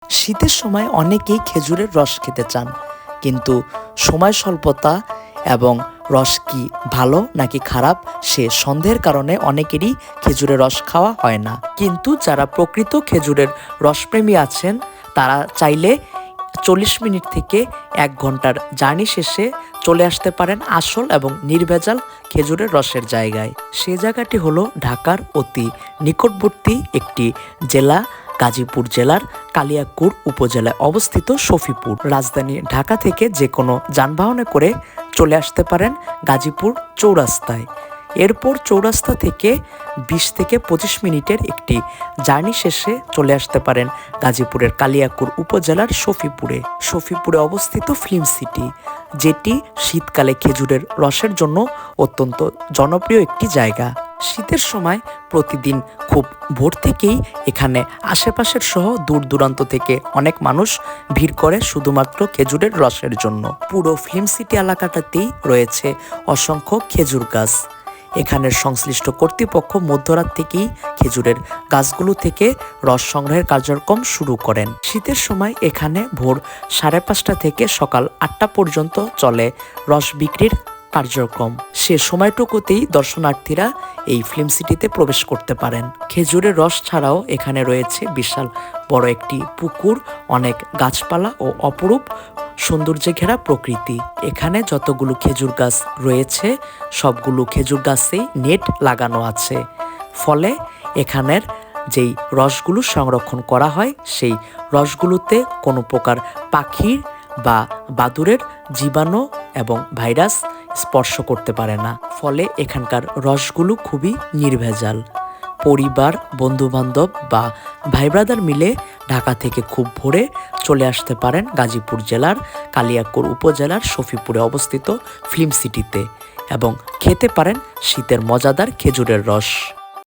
শীতের সময় অনেকেই খেজুরের রস খেতে চান, কিন্তু সময় স্বল্পতা এবং রস কি ভালো নাকি খারাপ সে সন্দেহের কারণে অনেকেরই খেজুরের রস খাওয়া হয় না। কিন্তু যারা প্রকৃত খেজুরের রসপ্রেমী আছেন তারা চাইলে 40 মিনিট থেকে 1 ঘন্টার জার্নি শেষে চলে আসতে পারেন আসল এবং নির্ভেজাল খেজুরের রসের জায়গায়। সে জায়গাটি হলো ঢাকার অতি নিকটবর্তী একটি জেলা, গাজীপুর জেলার কালিয়াকৈর উপজেলায় অবস্থিত শফিপুর। রাজধানী ঢাকা থেকে যে কোনো যানবাহনে করে চলে আসতে পারেন গাজীপুর চৌরাস্তায়। এরপর চৌরাস্তা থেকে 20 থেকে 25 মিনিটের একটি জার্নি শেষে চলে আসতে পারেন গাজীপুরের কালিয়াকৈর উপজেলার শফিপুরে। শফিপুরে অবস্থিত ফিল্ম সিটি, যেটি শীতকালে খেজুরের রসের জন্য অত্যন্ত জনপ্রিয় একটি জায়গা। শীতের সময় প্রতিদিন খুব ভোর থেকেই এখানে আশেপাশের সহ দূর দূরান্ত থেকে অনেক মানুষ ভিড় করে শুধুমাত্র খেজুরের রসের জন্য। পুরো ফিল্ম সিটি এলাকাটাতেই রয়েছে অসংখ্য খেজুর গাছ। এখানের সংশ্লিষ্ট কর্তৃপক্ষ মধ্যরাত থেকেই খেজুরের গাছগুলো থেকে রস সংগ্রহের কার্যক্রম শুরু করেন। শীতের সময় এখানে ভোর 5:30 থেকে সকাল 8টা পর্যন্ত চলে রস বিক্রির কার্যক্রম। সে সময়টুকুতেই দর্শনার্থীরা এই ফিল্ম সিটিতে প্রবেশ করতে পারেন। খেজুরের রস ছাড়াও এখানে রয়েছে বিশাল বড় একটি পুকুর, অনেক গাছপালা ও অপরূপ সৌন্দর্যে ঘেরা প্রকৃতি। এখানে যতগুলো খেজুর গাছ রয়েছে সবগুলো খেজুর গাছেই নেট লাগানো আছে, ফলে এখানের যেই রসগুলো সংরক্ষণ করা হয় সেই রসগুলোতে কোনো প্রকার পাখির বা বাদুড়ের জীবাণু এবং ভাইরাস স্পর্শ করতে পারে না, ফলে এখানকার রসগুলো খুবই নির্ভেজাল। পরিবার, বন্ধুবান্ধব বা ভাই ব্রাদার মিলে ঢাকা থেকে খুব ভোরে চলে আসতে পারেন গাজীপুর জেলার কালিয়াকৈর উপজেলার শফিপুরে অবস্থিত ফিল্ম সিটিতে এবং খেতে পারেন শীতের মজাদার খেজুরের রস।